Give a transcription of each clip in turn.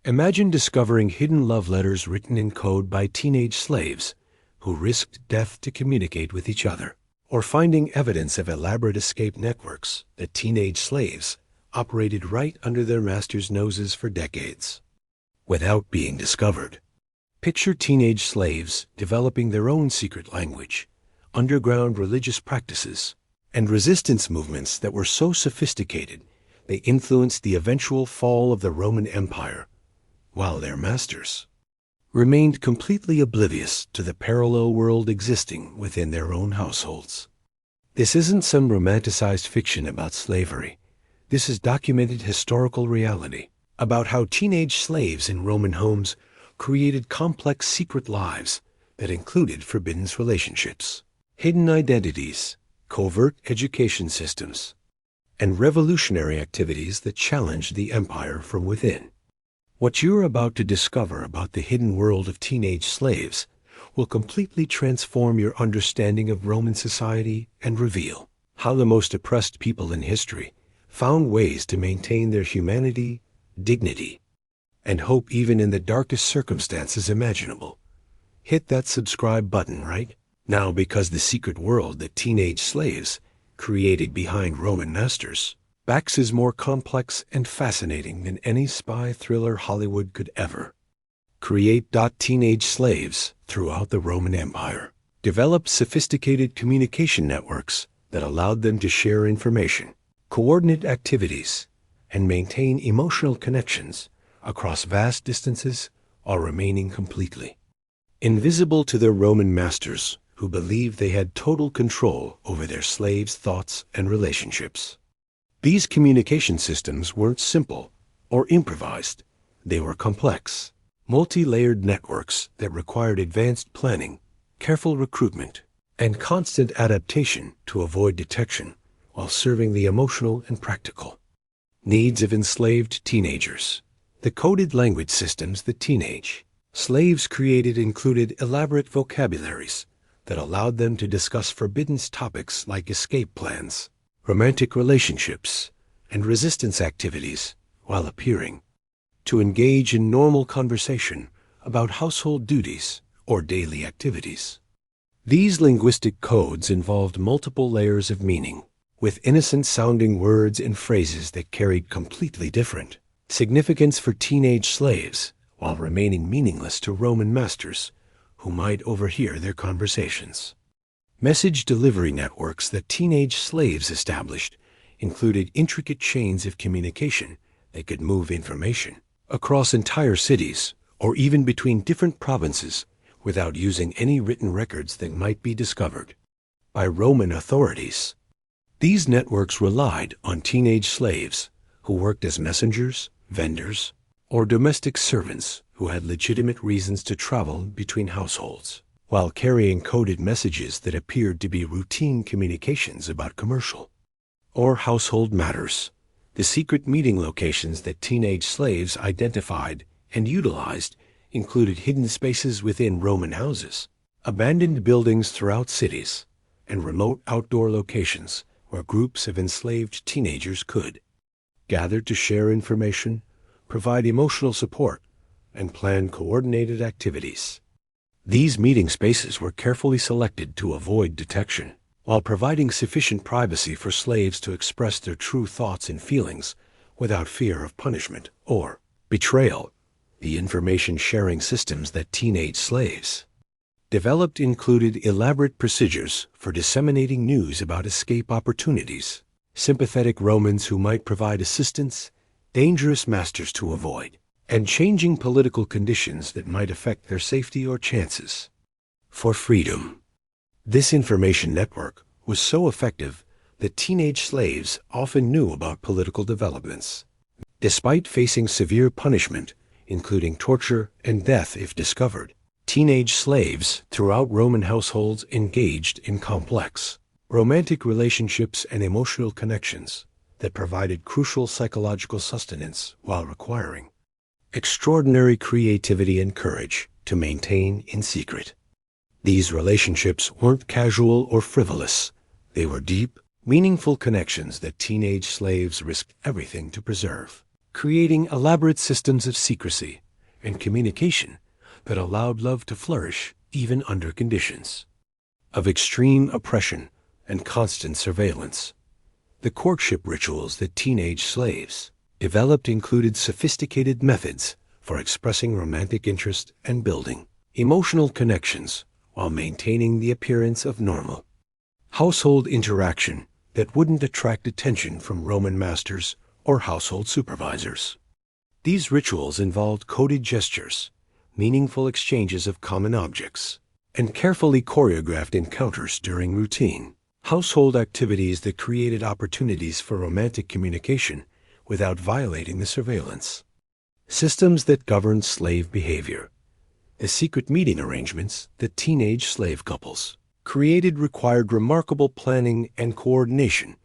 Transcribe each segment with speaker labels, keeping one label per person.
Speaker 1: Imagine discovering hidden love letters written in code by teenage slaves who risked death to communicate with each other, or finding evidence of elaborate escape networks that teenage slaves operated right under their masters' noses for decades, without being discovered. Picture teenage slaves developing their own secret language, underground religious practices, and resistance movements that were so sophisticated they influenced the eventual fall of the Roman Empire, while their masters remained completely oblivious to the parallel world existing within their own households. This isn't some romanticized fiction about slavery. This is documented historical reality about how teenage slaves in Roman homes created complex secret lives that included forbidden relationships, hidden identities, covert education systems, and revolutionary activities that challenged the empire from within. What you're about to discover about the hidden world of teenage slaves will completely transform your understanding of Roman society and reveal how the most oppressed people in history found ways to maintain their humanity, dignity, and hope even in the darkest circumstances imaginable. Hit that subscribe button right now, because the secret world that teenage slaves created behind Roman masters backs is more complex and fascinating than any spy thriller Hollywood could ever create. Teenage slaves throughout the Roman Empire developed sophisticated communication networks that allowed them to share information, coordinate activities, and maintain emotional connections across vast distances while remaining completely invisible to their Roman masters, who believed they had total control over their slaves' thoughts and relationships. These communication systems weren't simple or improvised. They were complex, multi-layered networks that required advanced planning, careful recruitment, and constant adaptation to avoid detection while serving the emotional and practical needs of enslaved teenagers. The coded language systems that teenage slaves created included elaborate vocabularies that allowed them to discuss forbidden topics like escape plans, romantic relationships, and resistance activities, while appearing to engage in normal conversation about household duties or daily activities. These linguistic codes involved multiple layers of meaning, with innocent-sounding words and phrases that carried completely different significance for teenage slaves, while remaining meaningless to Roman masters who might overhear their conversations. Message delivery networks that teenage slaves established included intricate chains of communication that could move information across entire cities or even between different provinces without using any written records that might be discovered by Roman authorities. These networks relied on teenage slaves who worked as messengers, vendors, or domestic servants who had legitimate reasons to travel between households, while carrying coded messages that appeared to be routine communications about commercial or household matters. The secret meeting locations that teenage slaves identified and utilized included hidden spaces within Roman houses, abandoned buildings throughout cities, and remote outdoor locations where groups of enslaved teenagers could gather to share information, provide emotional support, and plan coordinated activities. These meeting spaces were carefully selected to avoid detection, while providing sufficient privacy for slaves to express their true thoughts and feelings without fear of punishment or betrayal. The information sharing systems that teenage slaves developed included elaborate procedures for disseminating news about escape opportunities, sympathetic Romans who might provide assistance, dangerous masters to avoid, and changing political conditions that might affect their safety or chances for freedom. This information network was so effective that teenage slaves often knew about political developments, despite facing severe punishment, including torture and death if discovered. Teenage slaves throughout Roman households engaged in complex romantic relationships and emotional connections that provided crucial psychological sustenance while requiring extraordinary creativity and courage to maintain in secret. These relationships weren't casual or frivolous. They were deep, meaningful connections that teenage slaves risked everything to preserve. creating elaborate systems of secrecy and communication that allowed love to flourish even under conditions of extreme oppression and constant surveillance. The courtship rituals that teenage slaves developed included sophisticated methods for expressing romantic interest and building emotional connections while maintaining the appearance of normal household interaction that wouldn't attract attention from Roman masters or household supervisors. These rituals involved coded gestures, meaningful exchanges of common objects, and carefully choreographed encounters during routine household activities that created opportunities for romantic communication without violating the surveillance. Systems that governed slave behavior. The secret meeting arrangements that teenage slave couples created required remarkable planning and coordination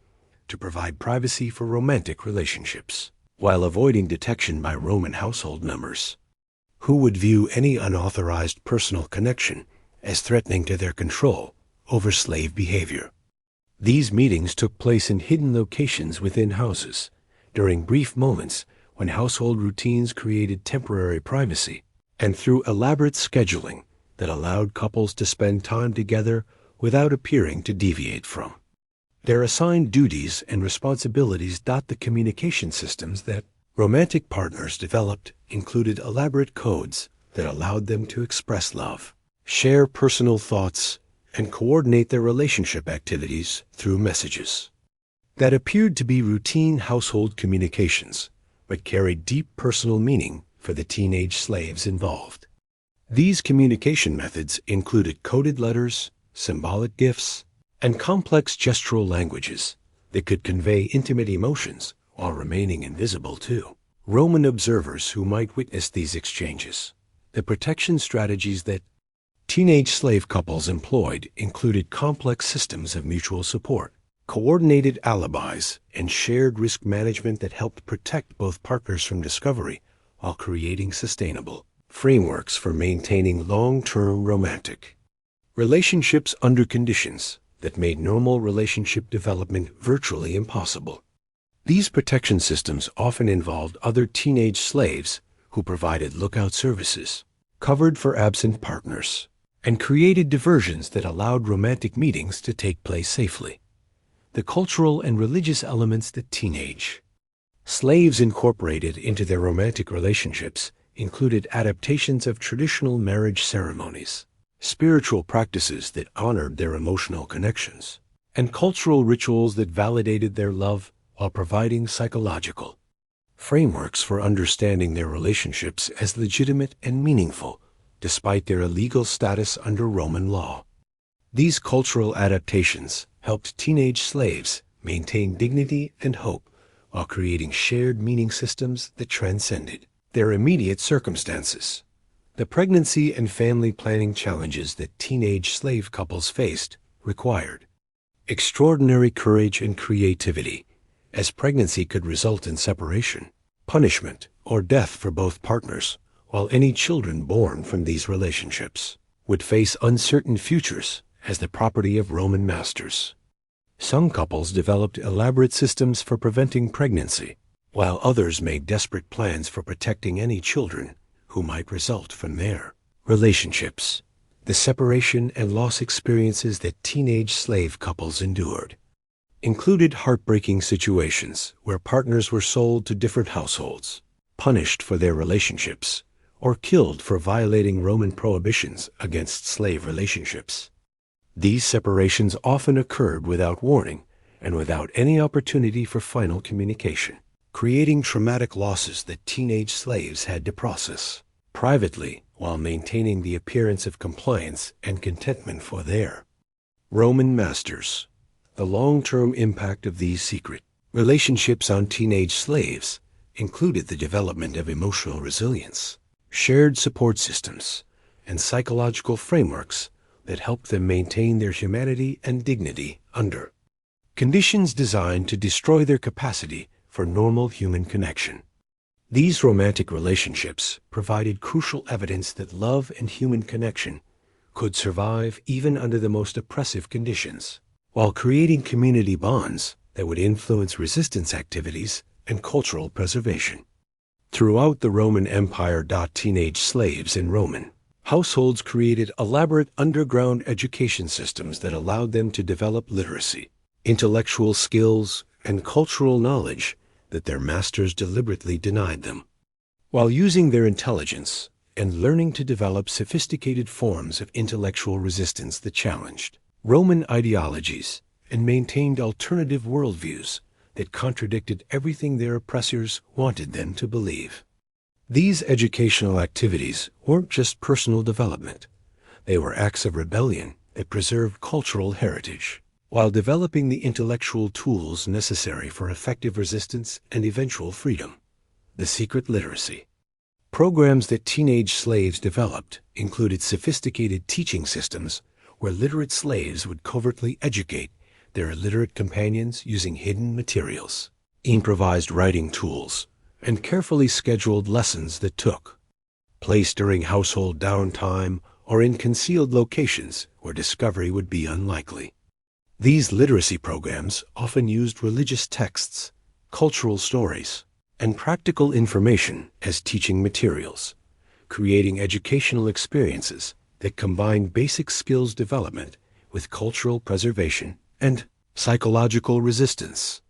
Speaker 1: to provide privacy for romantic relationships, while avoiding detection by Roman household members, who would view any unauthorized personal connection as threatening to their control over slave behavior. These meetings took place in hidden locations within houses, during brief moments when household routines created temporary privacy, and through elaborate scheduling that allowed couples to spend time together without appearing to deviate from their assigned duties and responsibilities. The communication systems that romantic partners developed included elaborate codes that allowed them to express love, share personal thoughts, and coordinate their relationship activities through messages that appeared to be routine household communications, but carried deep personal meaning for the teenage slaves involved. These communication methods included coded letters, symbolic gifts, and complex gestural languages that could convey intimate emotions while remaining invisible to Roman observers who might witness these exchanges. The protection strategies that teenage slave couples employed included complex systems of mutual support, coordinated alibis, and shared risk management that helped protect both partners from discovery while creating sustainable frameworks for maintaining long-term romantic relationships under conditions that made normal relationship development virtually impossible. These protection systems often involved other teenage slaves who provided lookout services, covered for absent partners, and created diversions that allowed romantic meetings to take place safely. The cultural and religious elements that teenage slaves incorporated into their romantic relationships included adaptations of traditional marriage ceremonies, spiritual practices that honored their emotional connections, and cultural rituals that validated their love while providing psychological frameworks for understanding their relationships as legitimate and meaningful despite their illegal status under Roman law. These cultural adaptations helped teenage slaves maintain dignity and hope while creating shared meaning systems that transcended their immediate circumstances. The pregnancy and family planning challenges that teenage slave couples faced required extraordinary courage and creativity, as pregnancy could result in separation, punishment, or death for both partners, while any children born from these relationships would face uncertain futures as the property of Roman masters. Some couples developed elaborate systems for preventing pregnancy, while others made desperate plans for protecting any children who might result from their relationships. The separation and loss experiences that teenage slave couples endured included heartbreaking situations where partners were sold to different households, punished for their relationships, or killed for violating Roman prohibitions against slave relationships. These separations often occurred without warning and without any opportunity for final communication, creating traumatic losses that teenage slaves had to process privately while maintaining the appearance of compliance and contentment for their Roman masters. The long-term impact of these secret relationships on teenage slaves included the development of emotional resilience, shared support systems, and psychological frameworks that helped them maintain their humanity and dignity under conditions designed to destroy their capacity for normal human connection. These romantic relationships provided crucial evidence that love and human connection could survive even under the most oppressive conditions, while creating community bonds that would influence resistance activities and cultural preservation. Throughout the Roman Empire, teenage slaves in Roman households created elaborate underground education systems that allowed them to develop literacy, intellectual skills, and cultural knowledge that their masters deliberately denied them. While using their intelligence and learning to develop sophisticated forms of intellectual resistance that challenged Roman ideologies and maintained alternative worldviews that contradicted everything their oppressors wanted them to believe. These educational activities weren't just personal development. They were acts of rebellion that preserved cultural heritage, while developing the intellectual tools necessary for effective resistance and eventual freedom. The secret literacy programs that teenage slaves developed included sophisticated teaching systems where literate slaves would covertly educate their illiterate companions using hidden materials, improvised writing tools, and carefully scheduled lessons that took place during household downtime or in concealed locations where discovery would be unlikely. These literacy programs often used religious texts, cultural stories, and practical information as teaching materials, creating educational experiences that combine basic skills development with cultural preservation and psychological resistance.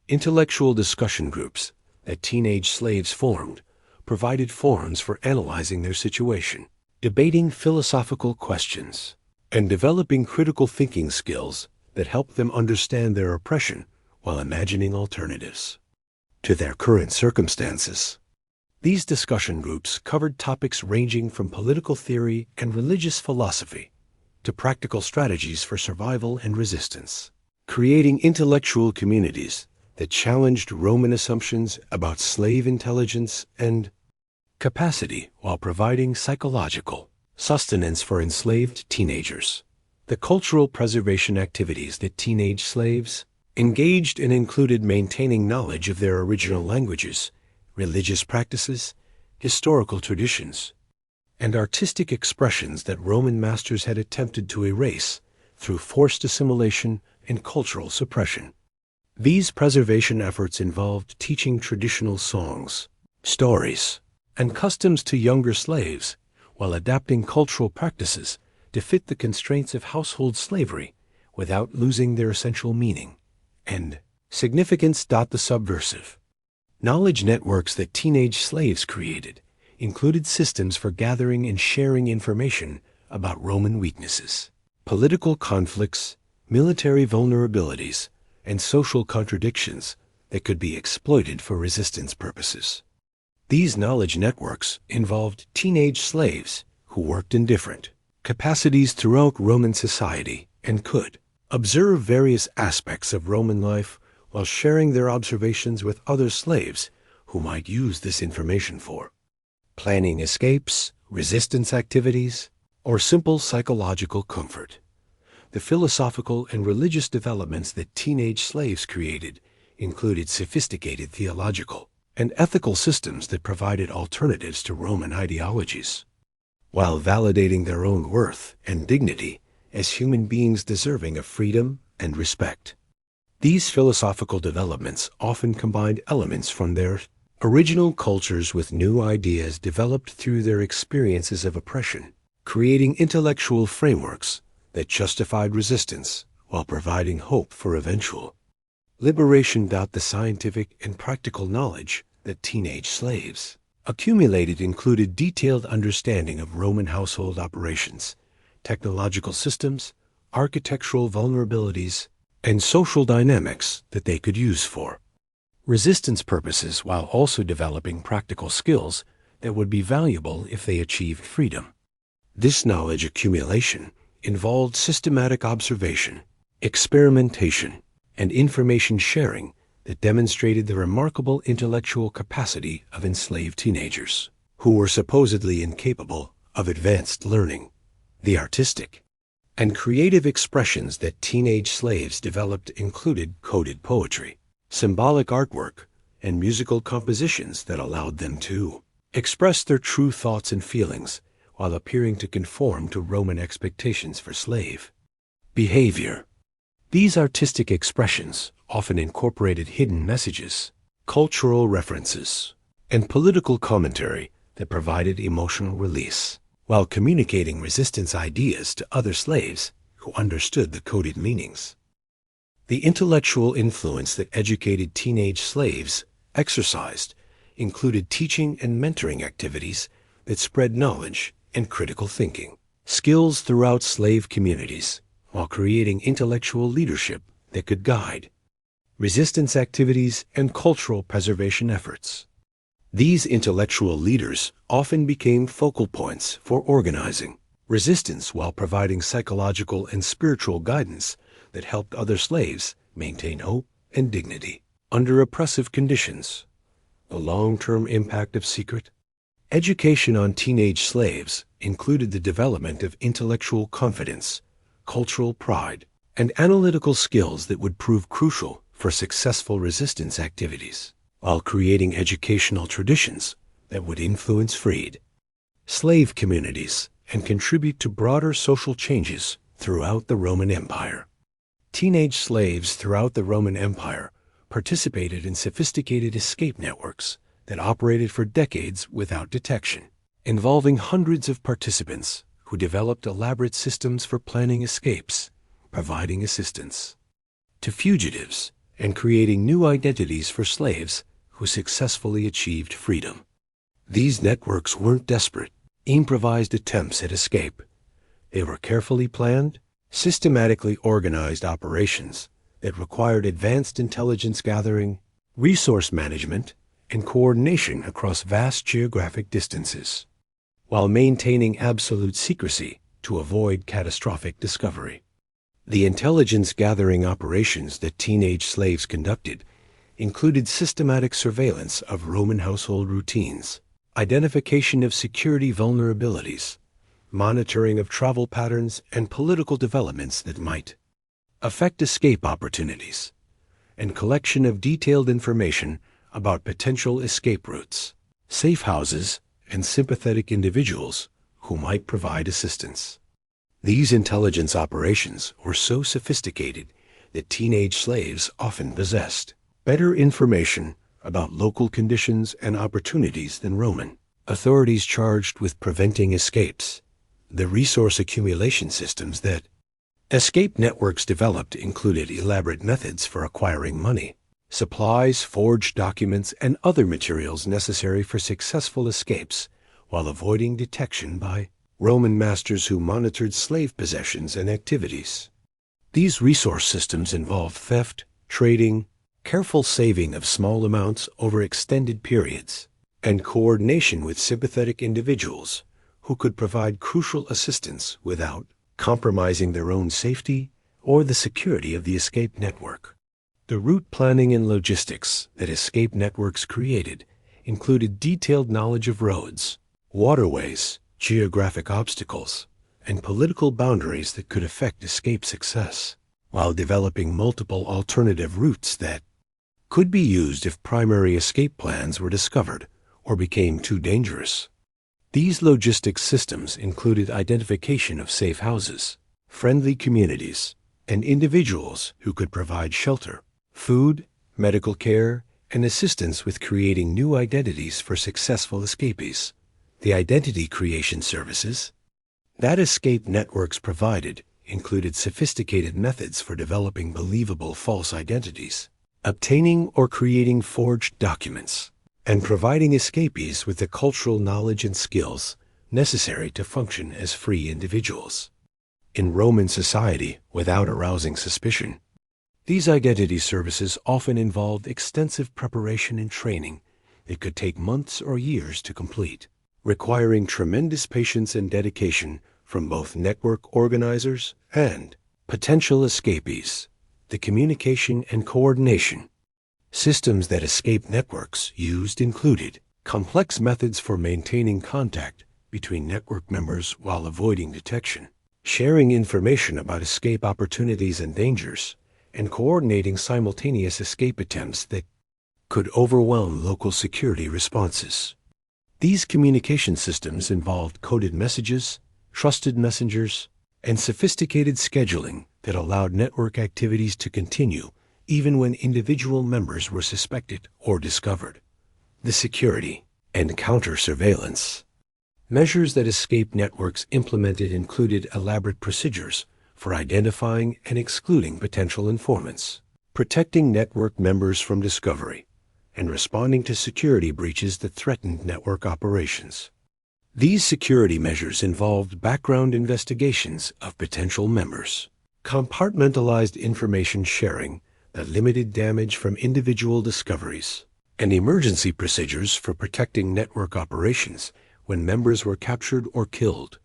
Speaker 1: Intellectual discussion groups that teenage slaves formed provided forums for analyzing their situation, debating philosophical questions, and developing critical thinking skills that helped them understand their oppression while imagining alternatives to their current circumstances. These discussion groups covered topics ranging from political theory and religious philosophy to practical strategies for survival and resistance, creating intellectual communities that challenged Roman assumptions about slave intelligence and capacity while providing psychological sustenance for enslaved teenagers. The cultural preservation activities that teenage slaves engaged in included maintaining knowledge of their original languages, religious practices, historical traditions, and artistic expressions that Roman masters had attempted to erase through forced assimilation and cultural suppression. These preservation efforts involved teaching traditional songs, stories, and customs to younger slaves while adapting cultural practices to fit the constraints of household slavery without losing their essential meaning and significance. The subversive knowledge networks that teenage slaves created included systems for gathering and sharing information about Roman weaknesses, political conflicts, military vulnerabilities, and social contradictions that could be exploited for resistance purposes. These knowledge networks involved teenage slaves who worked in different capacities throughout Roman society and could observe various aspects of Roman life while sharing their observations with other slaves who might use this information for planning escapes, resistance activities, or simple psychological comfort. The philosophical and religious developments that teenage slaves created included sophisticated theological and ethical systems that provided alternatives to Roman ideologies, while validating their own worth and dignity as human beings deserving of freedom and respect. These philosophical developments often combined elements from their original cultures with new ideas developed through their experiences of oppression, creating intellectual frameworks that justified resistance while providing hope for eventual liberation. The scientific and practical knowledge that teenage slaves accumulated included detailed understanding of Roman household operations, technological systems, architectural vulnerabilities, and social dynamics that they could use for resistance purposes while also developing practical skills that would be valuable if they achieved freedom. This knowledge accumulation involved systematic observation, experimentation, and information sharing that demonstrated the remarkable intellectual capacity of enslaved teenagers, who were supposedly incapable of advanced learning. The artistic and creative expressions that teenage slaves developed included coded poetry, symbolic artwork, and musical compositions that allowed them to express their true thoughts and feelings while appearing to conform to Roman expectations for slave behavior. These artistic expressions often incorporated hidden messages, cultural references, and political commentary that provided emotional release, while communicating resistance ideas to other slaves who understood the coded meanings. The intellectual influence that educated teenage slaves exercised included teaching and mentoring activities that spread knowledge and critical thinking, skills throughout slave communities, while creating intellectual leadership that could guide resistance activities and cultural preservation efforts. These intellectual leaders often became focal points for organizing resistance while providing psychological and spiritual guidance that helped other slaves maintain hope and dignity under oppressive conditions. The long-term impact of secret education on teenage slaves included the development of intellectual confidence, cultural pride, and analytical skills that would prove crucial for successful resistance activities, while creating educational traditions that would influence freed slave communities and contribute to broader social changes throughout the Roman Empire. Teenage slaves throughout the Roman Empire participated in sophisticated escape networks that operated for decades without detection, involving hundreds of participants who developed elaborate systems for planning escapes, providing assistance to fugitives, and creating new identities for slaves who successfully achieved freedom. These networks weren't desperate, improvised attempts at escape. They were carefully planned, systematically organized operations that required advanced intelligence gathering, resource management, and coordination across vast geographic distances, while maintaining absolute secrecy to avoid catastrophic discovery. The intelligence gathering operations that teenage slaves conducted included systematic surveillance of Roman household routines, identification of security vulnerabilities, monitoring of travel patterns and political developments that might affect escape opportunities, and collection of detailed information about potential escape routes, safe houses, and sympathetic individuals who might provide assistance. These intelligence operations were so sophisticated that teenage slaves often possessed better information about local conditions and opportunities than Roman authorities charged with preventing escapes. The resource accumulation systems that escape networks developed included elaborate methods for acquiring money, supplies, forged documents, and other materials necessary for successful escapes while avoiding detection by Roman masters who monitored slave possessions and activities. These resource systems involved theft, trading, careful saving of small amounts over extended periods, and coordination with sympathetic individuals who could provide crucial assistance without compromising their own safety or the security of the escape network. The route planning and logistics that escape networks created included detailed knowledge of roads, waterways, geographic obstacles, and political boundaries that could affect escape success, while developing multiple alternative routes that could be used if primary escape plans were discovered or became too dangerous. These logistics systems included identification of safe houses, friendly communities, and individuals who could provide shelter, food, medical care, and assistance with creating new identities for successful escapees. The identity creation services that escape networks provided included sophisticated methods for developing believable false identities, obtaining or creating forged documents, and providing escapees with the cultural knowledge and skills necessary to function as free individuals. In Roman society, without arousing suspicion, these identity services often involved extensive preparation and training that could take months or years to complete, requiring tremendous patience and dedication from both network organizers and potential escapees. The communication and coordination systems that escape networks used included complex methods for maintaining contact between network members while avoiding detection, sharing information about escape opportunities and dangers, and coordinating simultaneous escape attempts that could overwhelm local security responses. These communication systems involved coded messages, trusted messengers, and sophisticated scheduling that allowed network activities to continue even when individual members were suspected or discovered. the security, and counter-surveillance. Measures that escape networks implemented included elaborate procedures for identifying and excluding potential informants, protecting network members from discovery, and responding to security breaches that threatened network operations. These security measures involved background investigations of potential members, compartmentalized information sharing that limited damage from individual discoveries, and emergency procedures for protecting network operations when members were captured or killed.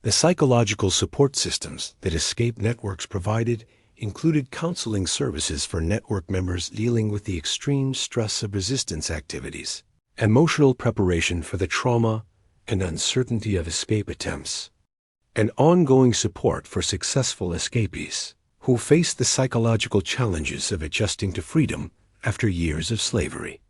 Speaker 1: The psychological support systems that escape networks provided included counseling services for network members dealing with the extreme stress of resistance activities, emotional preparation for the trauma and uncertainty of escape attempts, and ongoing support for successful escapees who face the psychological challenges of adjusting to freedom after years of slavery.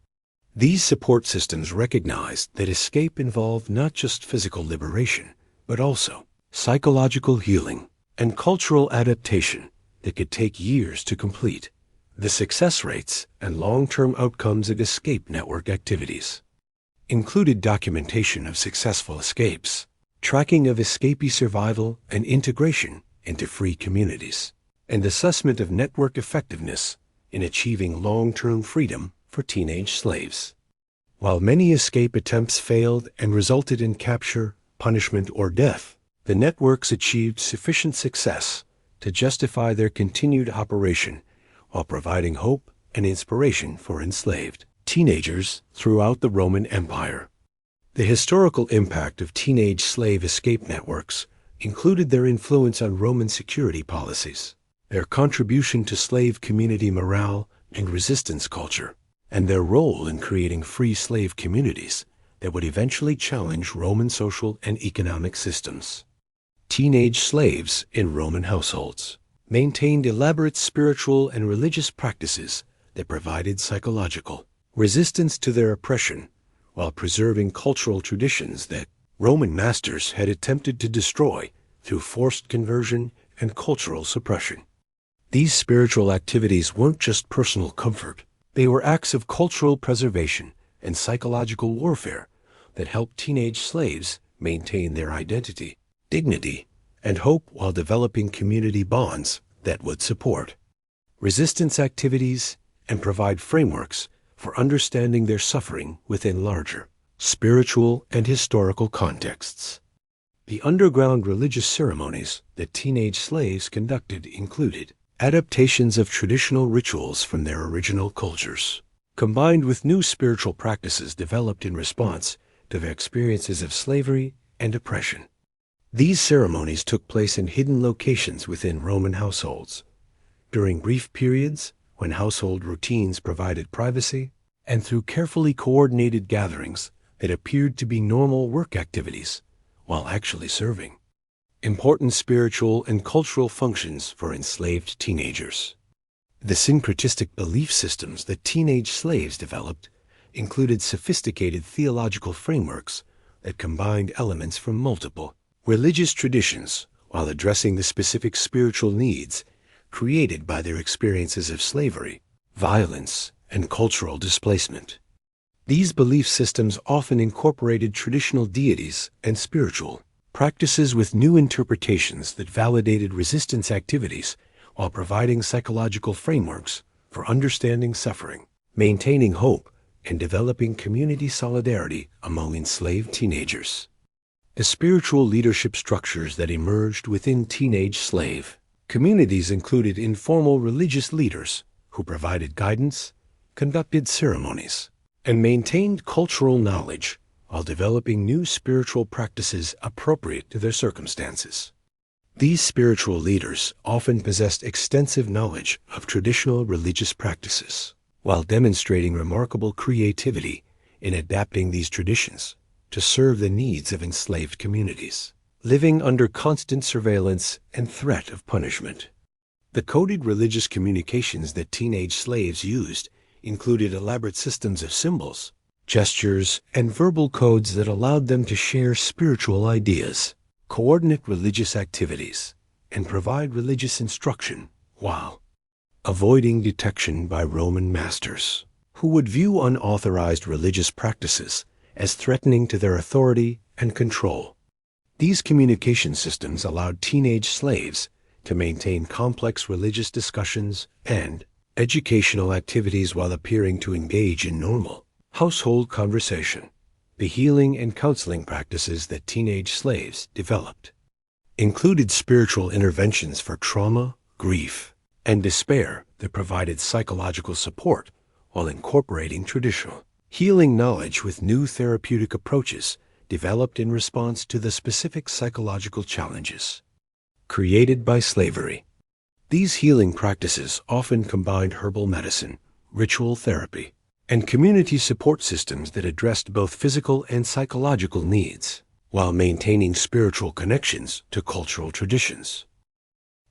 Speaker 1: These support systems recognized that escape involved not just physical liberation, but also psychological healing and cultural adaptation that could take years to complete. The success rates and long-term outcomes of escape network activities included documentation of successful escapes, tracking of escapee survival and integration into free communities, and assessment of network effectiveness in achieving long-term freedom for teenage slaves. While many escape attempts failed and resulted in capture, punishment, or death, the networks achieved sufficient success to justify their continued operation while providing hope and inspiration for enslaved teenagers throughout the Roman Empire. The historical impact of teenage slave escape networks included their influence on Roman security policies, their contribution to slave community morale and resistance culture, and their role in creating free slave communities that would eventually challenge Roman social and economic systems. Teenage slaves in Roman households maintained elaborate spiritual and religious practices that provided psychological resistance to their oppression while preserving cultural traditions that Roman masters had attempted to destroy through forced conversion and cultural suppression. These spiritual activities weren't just personal comfort. They were acts of cultural preservation and psychological warfare that helped teenage slaves maintain their identity, dignity, and hope while developing community bonds that would support resistance activities and provide frameworks for understanding their suffering within larger spiritual and historical contexts. The underground religious ceremonies that teenage slaves conducted included adaptations of traditional rituals from their original cultures, combined with new spiritual practices developed in response to their experiences of slavery and oppression. These ceremonies took place in hidden locations within Roman households, during brief periods when household routines provided privacy, and through carefully coordinated gatherings that appeared to be normal work activities while actually serving important spiritual and cultural functions for enslaved teenagers. The syncretistic belief systems that teenage slaves developed included sophisticated theological frameworks that combined elements from multiple religious traditions while addressing the specific spiritual needs created by their experiences of slavery, violence, and cultural displacement. These belief systems often incorporated traditional deities and spiritual practices with new interpretations that validated resistance activities while providing psychological frameworks for understanding suffering, maintaining hope, and developing community solidarity among enslaved teenagers. The spiritual leadership structures that emerged within teenage slave communities included informal religious leaders who provided guidance, conducted ceremonies, and maintained cultural knowledge while developing new spiritual practices appropriate to their circumstances. These spiritual leaders often possessed extensive knowledge of traditional religious practices, while demonstrating remarkable creativity in adapting these traditions to serve the needs of enslaved communities, living under constant surveillance and threat of punishment. The coded religious communications that teenage slaves used included elaborate systems of symbols, gestures, and verbal codes that allowed them to share spiritual ideas, coordinate religious activities, and provide religious instruction while avoiding detection by Roman masters, who would view unauthorized religious practices as threatening to their authority and control. These communication systems allowed teenage slaves to maintain complex religious discussions and educational activities while appearing to engage in normal household conversation. The healing and counseling practices that teenage slaves developed included spiritual interventions for trauma, grief, and despair that provided psychological support while incorporating traditional healing knowledge with new therapeutic approaches developed in response to the specific psychological challenges created by slavery. These healing practices often combined herbal medicine, ritual therapy, and community support systems that addressed both physical and psychological needs, while maintaining spiritual connections to cultural traditions.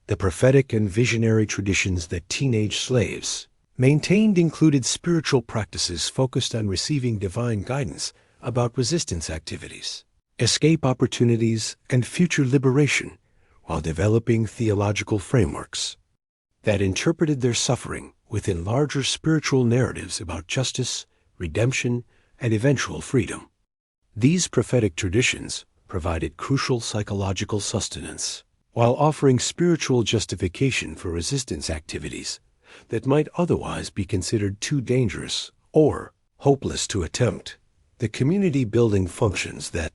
Speaker 1: The prophetic and visionary traditions that teenage slaves maintained included spiritual practices focused on receiving divine guidance about resistance activities, escape opportunities, and future liberation, while developing theological frameworks that interpreted their suffering within larger spiritual narratives about justice, redemption, and eventual freedom. These prophetic traditions provided crucial psychological sustenance, while offering spiritual justification for resistance activities that might otherwise be considered too dangerous or hopeless to attempt. The community-building functions that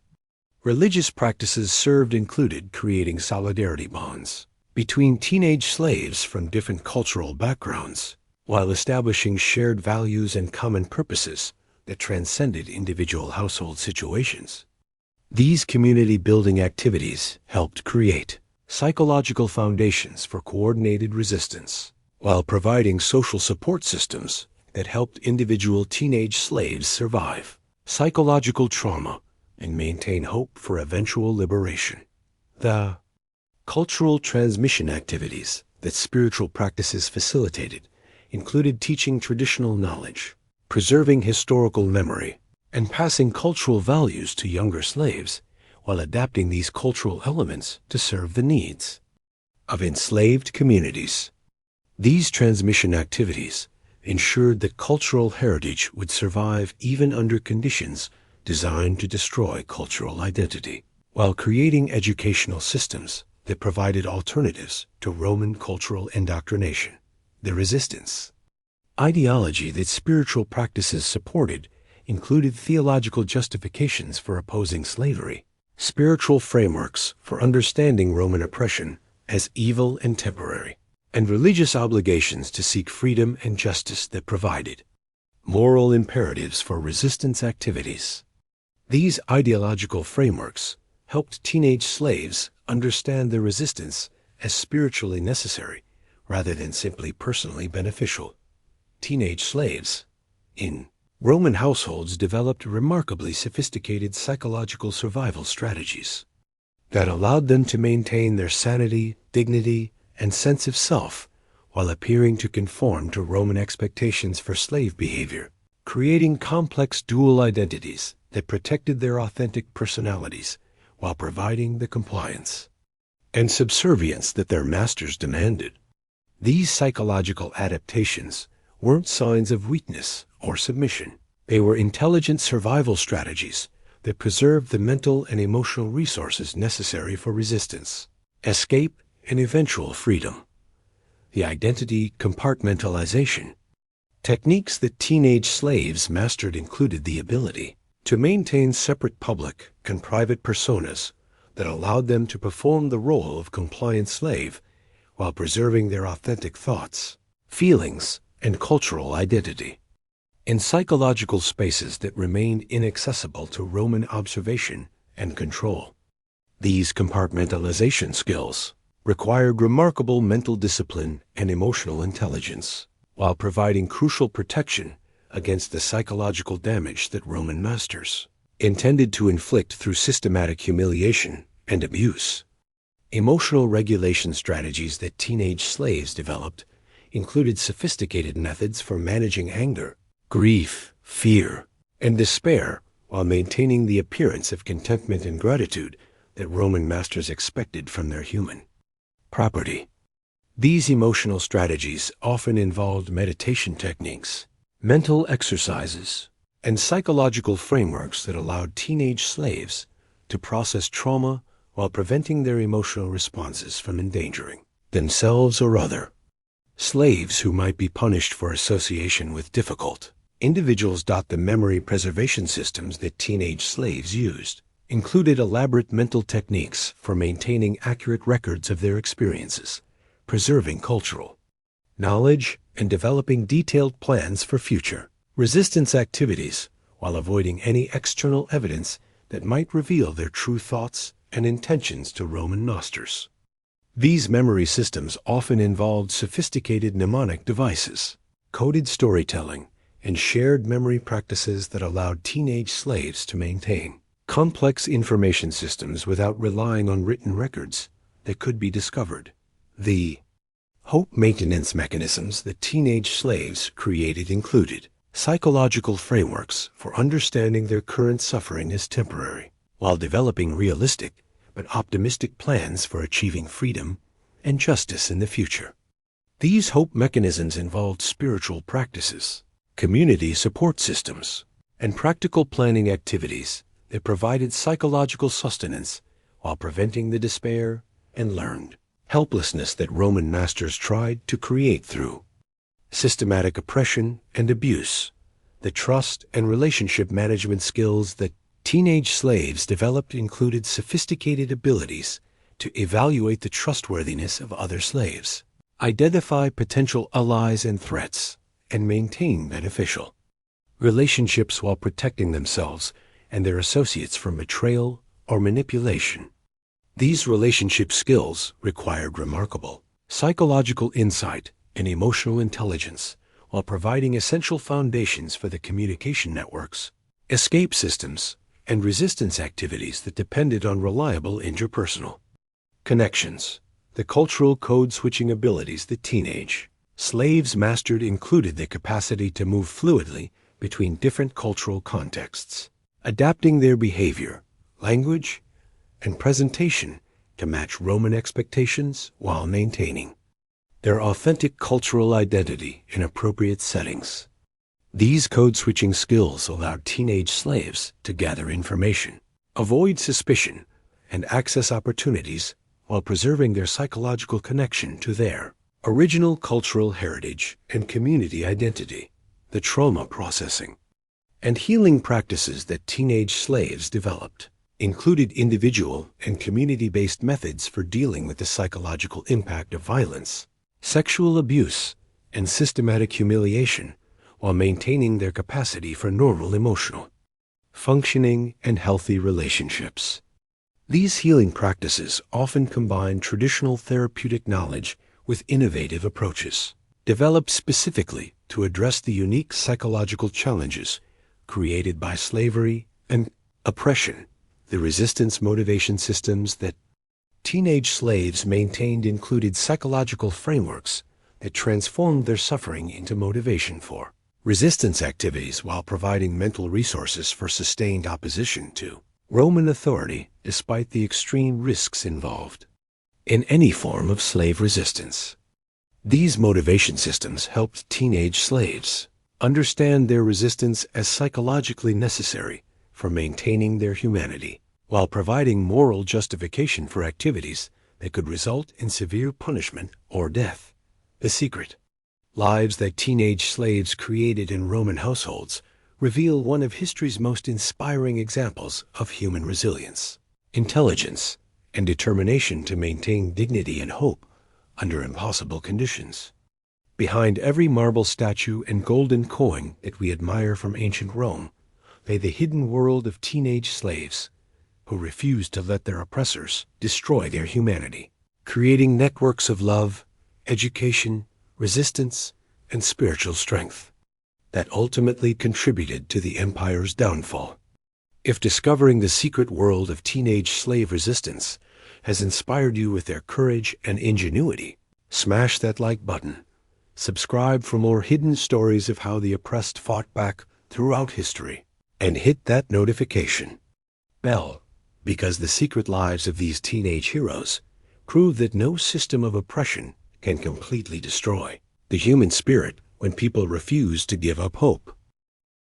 Speaker 1: religious practices served included creating solidarity bonds between teenage slaves from different cultural backgrounds, while establishing shared values and common purposes that transcended individual household situations. These community-building activities helped create psychological foundations for coordinated resistance, while providing social support systems that helped individual teenage slaves survive psychological trauma and maintain hope for eventual liberation. The cultural transmission activities that spiritual practices facilitated included teaching traditional knowledge, preserving historical memory, and passing cultural values to younger slaves, while adapting these cultural elements to serve the needs of enslaved communities. These transmission activities ensured that cultural heritage would survive even under conditions designed to destroy cultural identity, while creating educational systems that provided alternatives to Roman cultural indoctrination. The resistance ideology that spiritual practices supported included theological justifications for opposing slavery, spiritual frameworks for understanding Roman oppression as evil and temporary, and religious obligations to seek freedom and justice that provided moral imperatives for resistance activities. These ideological frameworks helped teenage slaves understand their resistance as spiritually necessary rather than simply personally beneficial. Teenage slaves in Roman households developed remarkably sophisticated psychological survival strategies that allowed them to maintain their sanity, dignity, and sense of self while appearing to conform to Roman expectations for slave behavior, creating complex dual identities that protected their authentic personalities while providing the compliance and subservience that their masters demanded. These psychological adaptations weren't signs of weakness or submission. They were intelligent survival strategies that preserved the mental and emotional resources necessary for resistance, escape, and eventual freedom. The identity compartmentalization techniques that teenage slaves mastered included the ability to maintain separate public and private personas that allowed them to perform the role of compliant slave while preserving their authentic thoughts, feelings, and cultural identity in psychological spaces that remained inaccessible to Roman observation and control. These compartmentalization skills required remarkable mental discipline and emotional intelligence, while providing crucial protection against the psychological damage that Roman masters intended to inflict through systematic humiliation and abuse. Emotional regulation strategies that teenage slaves developed included sophisticated methods for managing anger, grief, fear, and despair while maintaining the appearance of contentment and gratitude that Roman masters expected from their human property. These emotional strategies often involved meditation techniques, mental exercises, and psychological frameworks that allowed teenage slaves to process trauma while preventing their emotional responses from endangering themselves or other. Slaves who might be punished for association with difficult individuals. The memory preservation systems that teenage slaves used included elaborate mental techniques for maintaining accurate records of their experiences, preserving cultural knowledge, and developing detailed plans for future resistance activities while avoiding any external evidence that might reveal their true thoughts and intentions to Roman masters. These memory systems often involved sophisticated mnemonic devices, coded storytelling, and shared memory practices that allowed teenage slaves to maintain complex information systems without relying on written records that could be discovered. The hope maintenance mechanisms that teenage slaves created included psychological frameworks for understanding their current suffering as temporary, while developing realistic but optimistic plans for achieving freedom and justice in the future. These hope mechanisms involved spiritual practices, community support systems, and practical planning activities that provided psychological sustenance while preventing the despair and learned helplessness that Roman masters tried to create through systematic oppression and abuse. The trust and relationship management skills that teenage slaves developed included sophisticated abilities to evaluate the trustworthiness of other slaves, identify potential allies and threats, and maintain beneficial relationships while protecting themselves and their associates from betrayal or manipulation. These relationship skills required remarkable psychological insight and emotional intelligence while providing essential foundations for the communication networks, escape systems, and resistance activities that depended on reliable interpersonal connections. The cultural code-switching abilities that teenage slaves mastered included the capacity to move fluidly between different cultural contexts, adapting their behavior, language, and presentation to match Roman expectations while maintaining their authentic cultural identity in appropriate settings. These code-switching skills allowed teenage slaves to gather information, avoid suspicion, and access opportunities while preserving their psychological connection to their original cultural heritage and community identity. The trauma processing and healing practices that teenage slaves developed included individual and community-based methods for dealing with the psychological impact of violence, sexual abuse, and systematic humiliation, while maintaining their capacity for normal emotional functioning and healthy relationships. These healing practices often combine traditional therapeutic knowledge with innovative approaches, developed specifically to address the unique psychological challenges created by slavery and oppression. The resistance motivation systems that teenage slaves maintained included psychological frameworks that transformed their suffering into motivation for resistance activities while providing mental resources for sustained opposition to Roman authority despite the extreme risks involved in any form of slave resistance. These motivation systems helped teenage slaves understand their resistance as psychologically necessary for maintaining their humanity, while providing moral justification for activities that could result in severe punishment or death. The secret lives that teenage slaves created in Roman households reveal one of history's most inspiring examples of human resilience, intelligence, and determination to maintain dignity and hope under impossible conditions. Behind every marble statue and golden coin that we admire from ancient Rome lay the hidden world of teenage slaves who refused to let their oppressors destroy their humanity, creating networks of love, education, resistance, and spiritual strength that ultimately contributed to the empire's downfall. If discovering the secret world of teenage slave resistance has inspired you with their courage and ingenuity, smash that like button. Subscribe for more hidden stories of how the oppressed fought back throughout history, and hit that notification bell, because the secret lives of these teenage heroes prove that no system of oppression can completely destroy the human spirit when people refuse to give up hope.